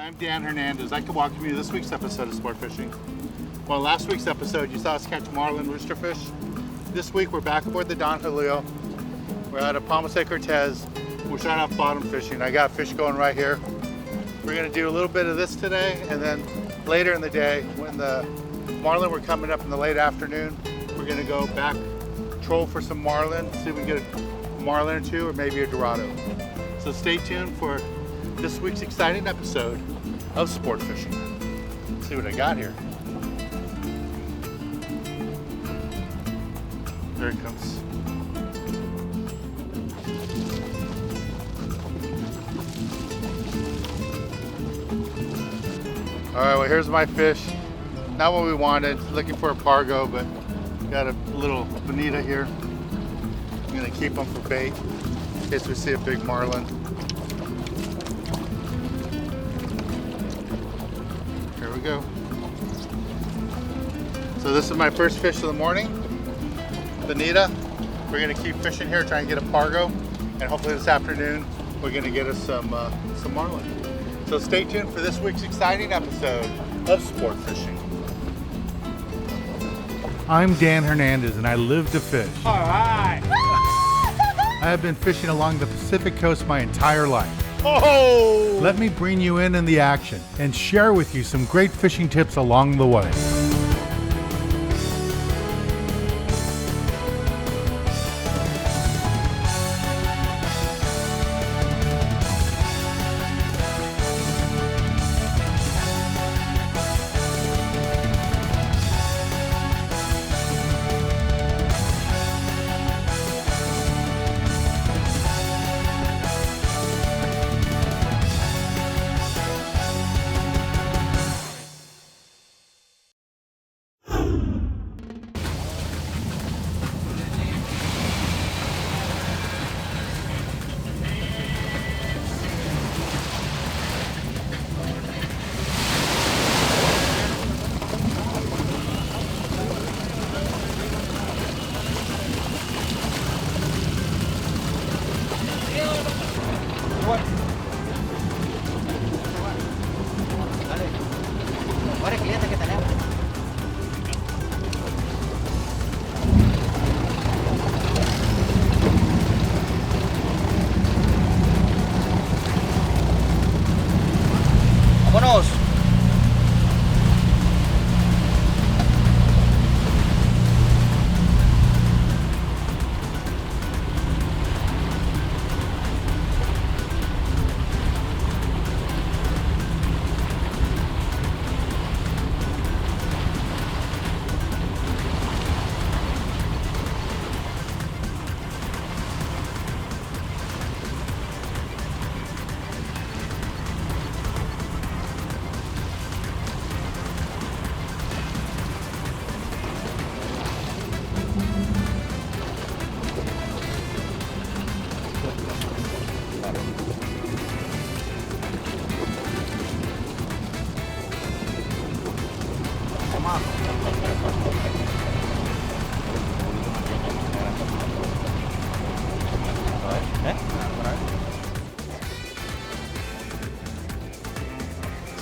I'm Dan Hernandez. I can welcome you to this week's episode of Sport Fishing. Well, last week's episode, you saw us catch marlin roosterfish. This week, we're back aboard the Don Julio. We're out of Palmas de Cortez. We're starting off bottom fishing. I got fish going right here. We're gonna do a little bit of this today, and then later in the day, when the marlin were coming up in the late afternoon, we're gonna go back, troll for some marlin, see if we can get a marlin or two, or maybe a dorado. So stay tuned for this week's exciting episode of Sport Fishing. Let's see what I got here. There it comes. All right, well, here's my fish. Not what we wanted, looking for a pargo, but got a little bonita here. I'm gonna keep them for bait in case we see a big marlin. Here we go. So this is my first fish of the morning, bonita. We're gonna keep fishing here, trying to get a pargo, and hopefully this afternoon we're gonna get us some marlin. So stay tuned for this week's exciting episode of Sport Fishing. I'm Dan Hernandez and I live to fish. All right. I have been fishing along the Pacific coast my entire life. Oh! Let me bring you in the action and share with you some great fishing tips along the way. ¡Vámonos!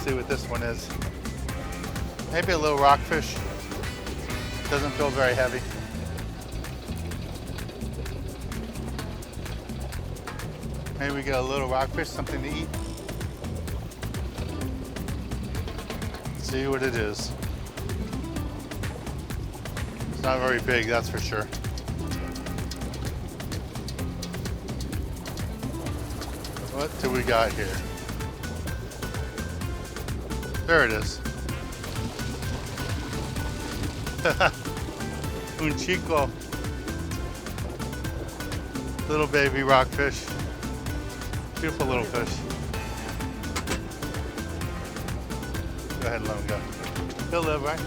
See what this one is. Maybe a little rockfish. Doesn't feel very heavy. Maybe we get a little rockfish, something to eat. See what it is. It's not very big, that's for sure. What do we got here? There it is. Un chico. Little baby rockfish. Beautiful little fish. Go ahead and let him go. He'll live, right?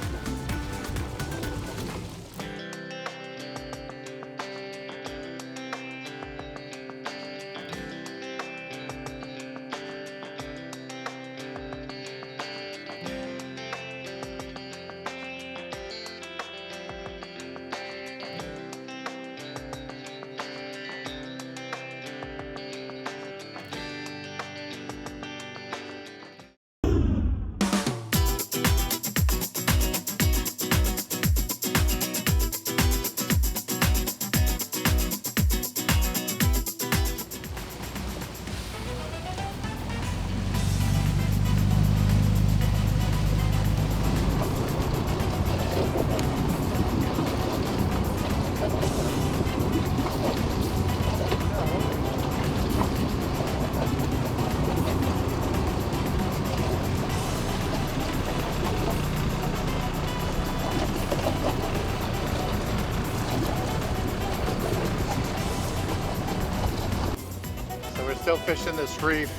yo-yo fishing this reef,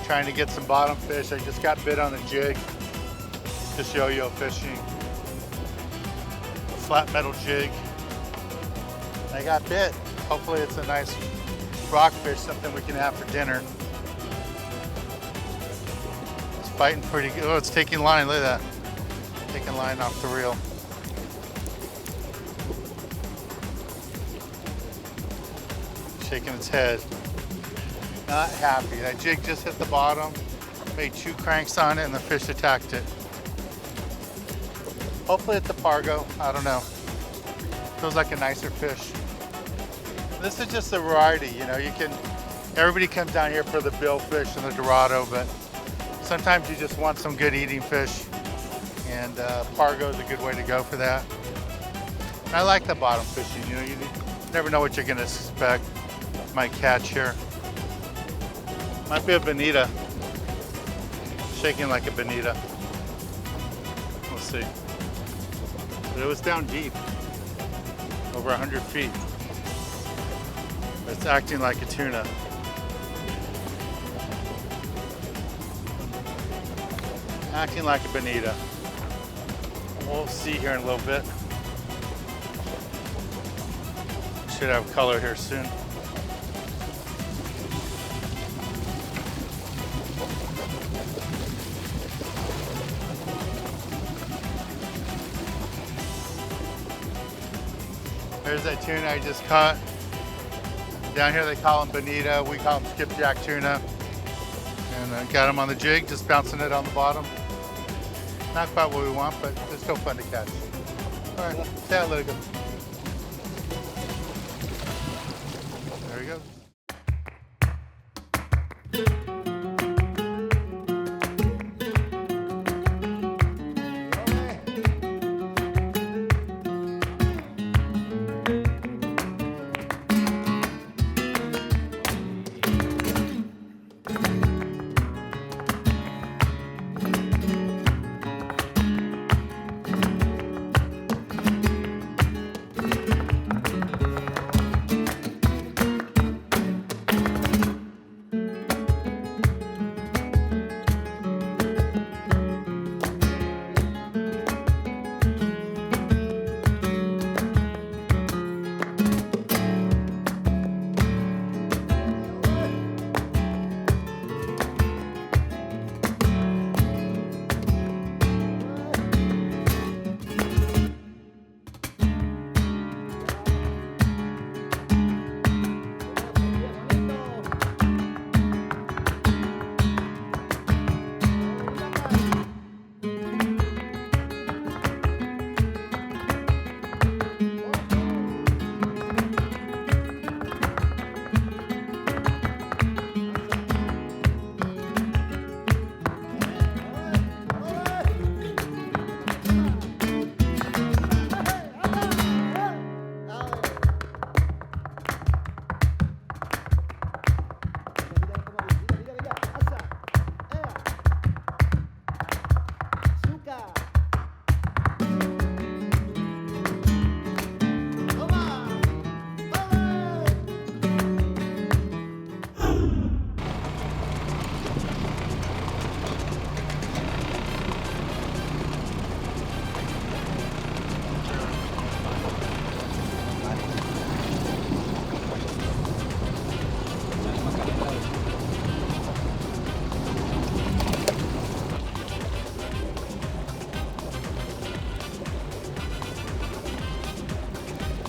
trying to get some bottom fish. I just got bit on a jig, just yo-yo fishing. Flat metal jig. I got bit. Hopefully it's a nice rockfish, something we can have for dinner. It's biting pretty good. Oh, it's taking line, look at that. Taking line off the reel. Shaking its head. Not happy. That jig just hit the bottom, made 2 cranks on it, and the fish attacked it. Hopefully it's a pargo. I don't know. Feels like a nicer fish. This is just a variety, you know. Everybody comes down here for the billfish and the dorado, but sometimes you just want some good eating fish, and pargo is a good way to go for that. And I like the bottom fishing. You know, you never know what you're going to expect. Might catch here. Might be a bonita. Shaking like a bonita. We'll see. But it was down deep, over 100 feet. It's acting like a tuna. Acting like a bonita. We'll see here in a little bit. Should have color here soon. There's that tuna I just caught. Down here they call them bonita, we call them skipjack tuna. And I got them on the jig, just bouncing it on the bottom. Not quite what we want, but it's still fun to catch. All right, see how let it go. There we go.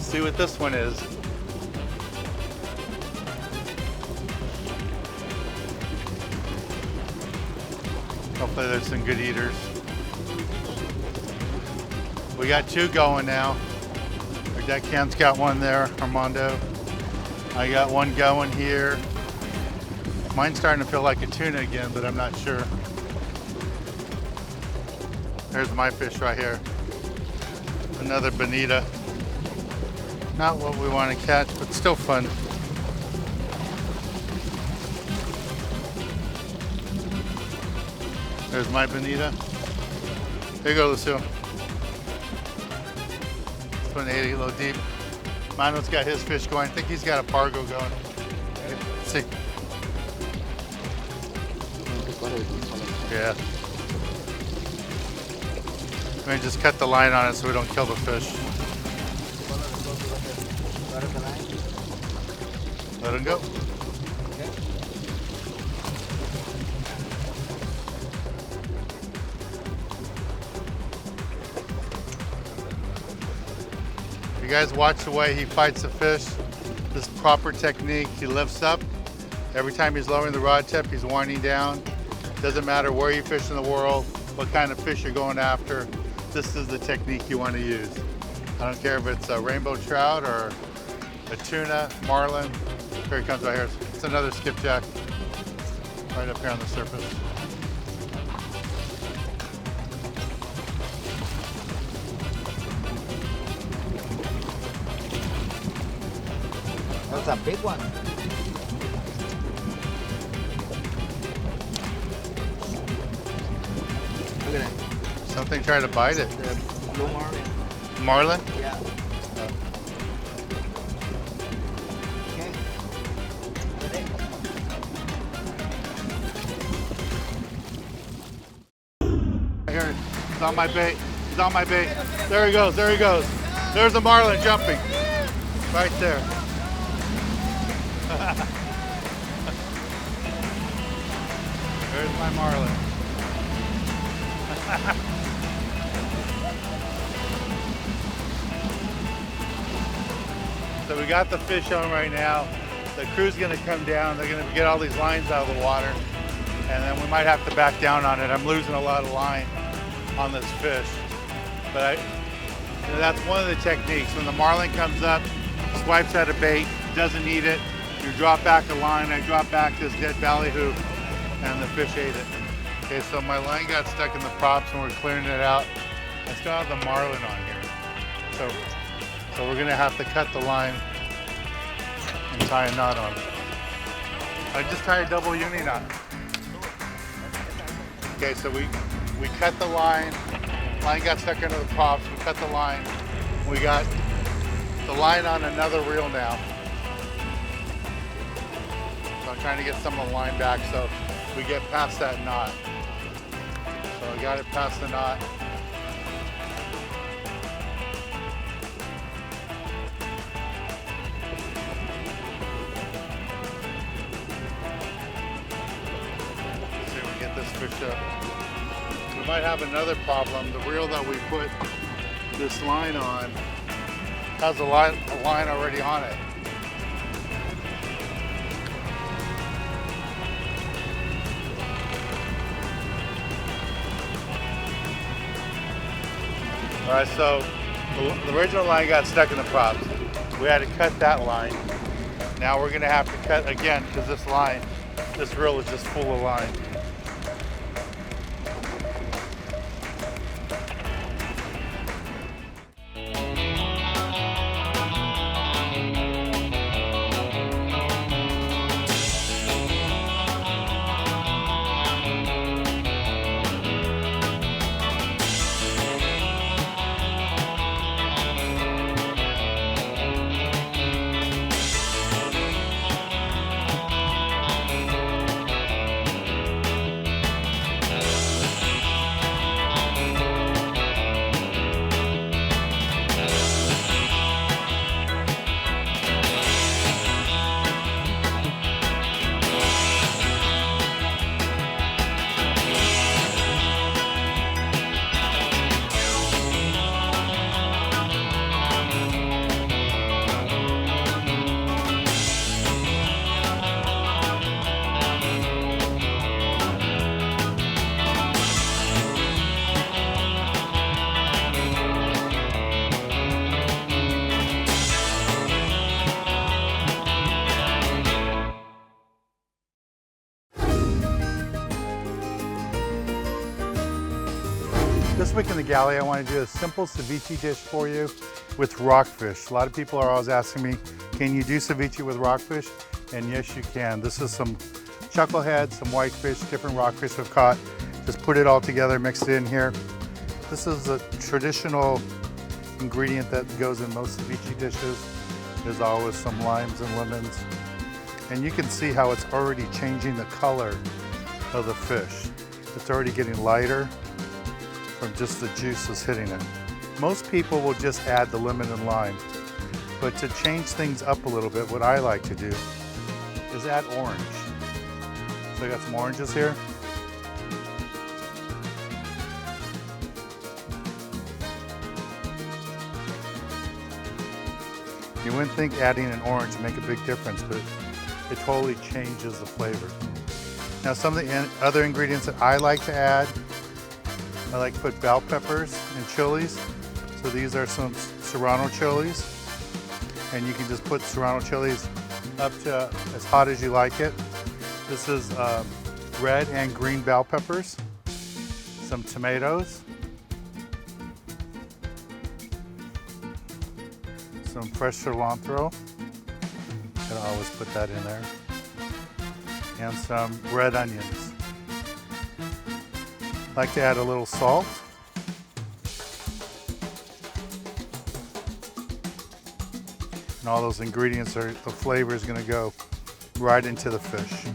See what this one is. Hopefully there's some good eaters. We got 2 going now. Our deckhand's got one there, Armando. I got one going here. Mine's starting to feel like a tuna again, but I'm not sure. There's my fish right here. Another bonita. Not what we want to catch, but still fun. There's my bonita. There you go, Lucille. This one ate a little deep. Mano's got his fish going. I think he's got a pargo going. Let's see. Yeah. We're gonna just cut the line on it so we don't kill the fish. Let him go. You guys watch the way he fights the fish. This proper technique. He lifts up. Every time he's lowering the rod tip, he's winding down. Doesn't matter where you fish in the world, what kind of fish you're going after. This is the technique you want to use. I don't care if it's a rainbow trout or a tuna, marlin. Here he comes right here. It's another skipjack right up here on the surface. That's a big one. Look at that. Something tried to bite it. The blue marlin. Marlin? Yeah. Okay. Here, he's on my bait. He's on my bait. There he goes. There he goes. There's a marlin jumping. Right there. There's my marlin. So we got the fish on right now. The crew's gonna come down. They're gonna get all these lines out of the water. And then we might have to back down on it. I'm losing a lot of line on this fish. But that's one of the techniques. When the marlin comes up, swipes at a bait, doesn't eat it, you drop back the line. I drop back this dead ballyhoo, and the fish ate it. Okay, so my line got stuck in the props and we're clearing it out. I still have the marlin on here. So we're gonna have to cut the line and tie a knot on it. I just tied a double uni knot. Okay, so we cut the line. Line got stuck into the props. We cut the line. We got the line on another reel now. So I'm trying to get some of the line back so we get past that knot. So I got it past the knot. Let's see if we can get this fish up. We might have another problem. The reel that we put this line on has a line already on it. All right, so the original line got stuck in the props. We had to cut that line. Now we're gonna have to cut again because this reel is just full of line. This week in the Galley, I want to do a simple ceviche dish for you with rockfish. A lot of people are always asking me, can you do ceviche with rockfish? And yes, you can. This is some chucklehead, some whitefish, different rockfish we've caught. Just put it all together, mix it in here. This is a traditional ingredient that goes in most ceviche dishes. There's always some limes and lemons. And you can see how it's already changing the color of the fish. It's already getting lighter from just the juices hitting it. Most people will just add the lemon and lime, but to change things up a little bit, what I like to do is add orange. So I got some oranges here. You wouldn't think adding an orange would make a big difference, but it totally changes the flavor. Now some of the other ingredients that I like to add, I like to put bell peppers and chilies. So these are some serrano chilies, and you can just put serrano chilies up to as hot as you like it. This is red and green bell peppers, some tomatoes, some fresh cilantro, gotta always put that in there, and some red onions. I like to add a little salt. And all those ingredients, the flavor is gonna go right into the fish.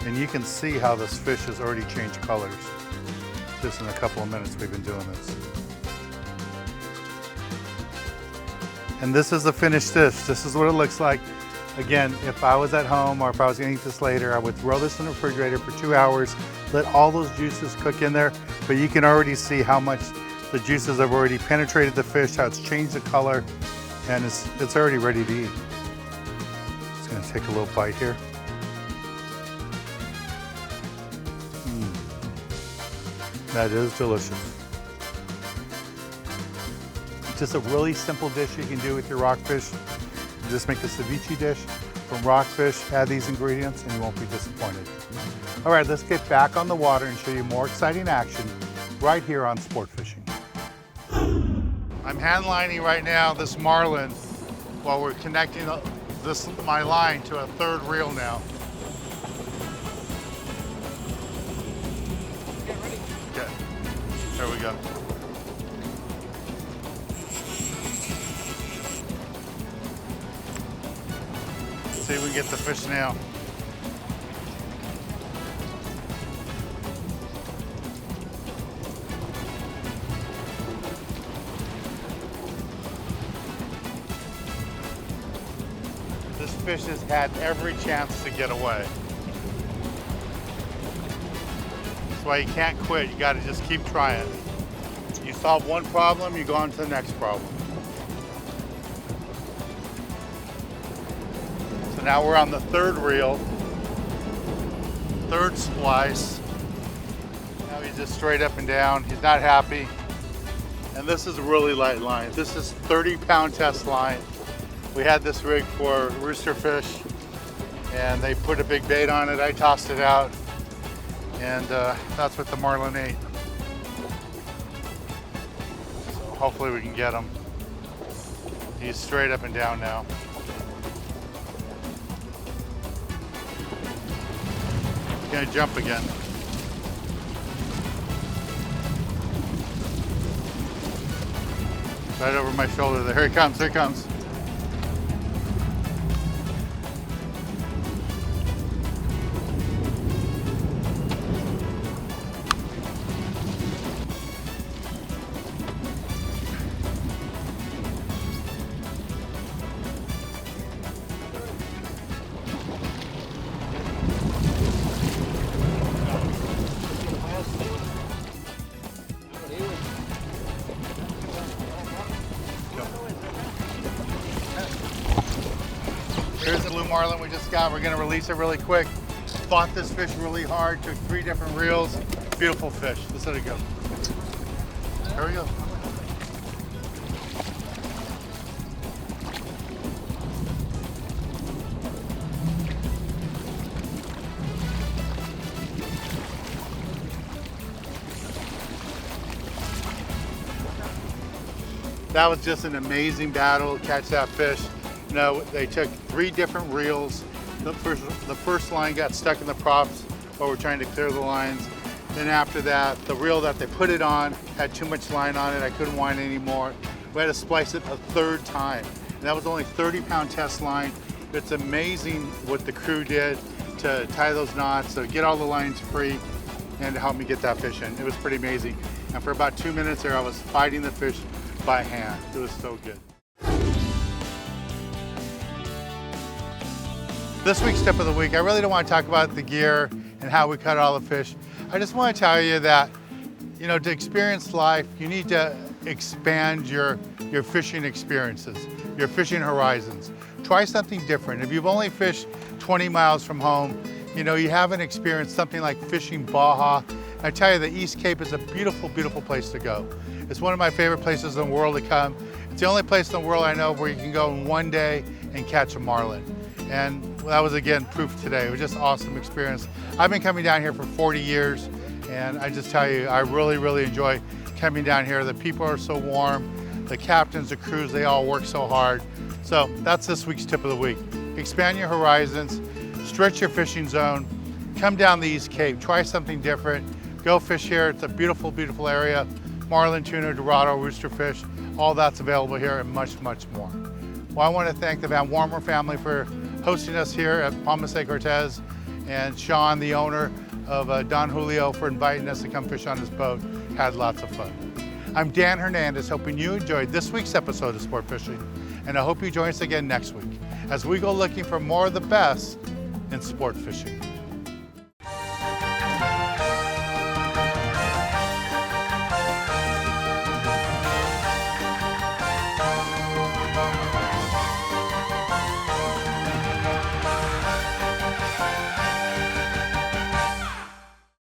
And you can see how this fish has already changed colors just in a couple of minutes we've been doing this. And this is the finished dish. This is what it looks like. Again, if I was at home or if I was gonna eat this later, I would throw this in the refrigerator for 2 hours, let all those juices cook in there, but you can already see how much the juices have already penetrated the fish, how it's changed the color, and it's already ready to eat. Just gonna take a little bite here. That is delicious. Just a really simple dish you can do with your rockfish. You just make a ceviche dish from rockfish, add these ingredients, and you won't be disappointed. All right, let's get back on the water and show you more exciting action right here on Sport Fishing. I'm hand lining right now this Marlin while we're connecting my line to a third reel now. Okay, there we go. See if we can get the fish now. This fish has had every chance to get away. That's why you can't quit. You got to just keep trying. You solve one problem, you go on to the next problem. So now we're on the third reel, third splice. Now he's just straight up and down. He's not happy. And this is a really light line. This is 30-pound test line. We had this rig for rooster fish, and they put a big bait on it. I tossed it out, and that's what the Marlin ate. So hopefully we can get him. He's straight up and down now. He's gonna jump again. Right over my shoulder there. Here he comes, here he comes. Here's the blue marlin we just got. We're gonna release it really quick. Fought this fish really hard, took 3 different reels. Beautiful fish. Let's let it go. Here we go. That was just an amazing battle to catch that fish. You know, they took 3 different reels. The first line got stuck in the props while we're trying to clear the lines. Then after that, the reel that they put it on had too much line on it. I couldn't wind anymore. We had to splice it a 3rd time. And that was only 30-pound test line. It's amazing what the crew did. to tie those knots, to get all the lines free, and to help me get that fish in. It was pretty amazing. And for about 2 minutes there, I was fighting the fish by hand. It was so good. This week's tip of the week, I really don't want to talk about the gear and how we caught all the fish. I just want to tell you that, you know, to experience life, you need to expand your fishing experiences, your fishing horizons. Try something different. If you've only fished 20 miles from home, you know, you haven't experienced something like fishing Baja. I tell you, the East Cape is a beautiful, beautiful place to go. It's one of my favorite places in the world to come. It's the only place in the world I know where you can go in one day and catch a marlin. And that was, again, proof today. It was just an awesome experience. I've been coming down here for 40 years, and I just tell you, I really, really enjoy coming down here. The people are so warm. The captains, the crews, they all work so hard. So that's this week's tip of the week. Expand your horizons, stretch your fishing zone, come down the East Cape, try something different, go fish here. It's a beautiful, beautiful area. Marlin, tuna, dorado, roosterfish, all that's available here and much, much more. Well, I want to thank the Van Warmer family for hosting us here at Palmas de Cortez, and Sean, the owner of Don Julio, for inviting us to come fish on his boat. Had lots of fun. I'm Dan Hernandez, hoping you enjoyed this week's episode of Sport Fishing, and I hope you join us again next week as we go looking for more of the best in sport fishing.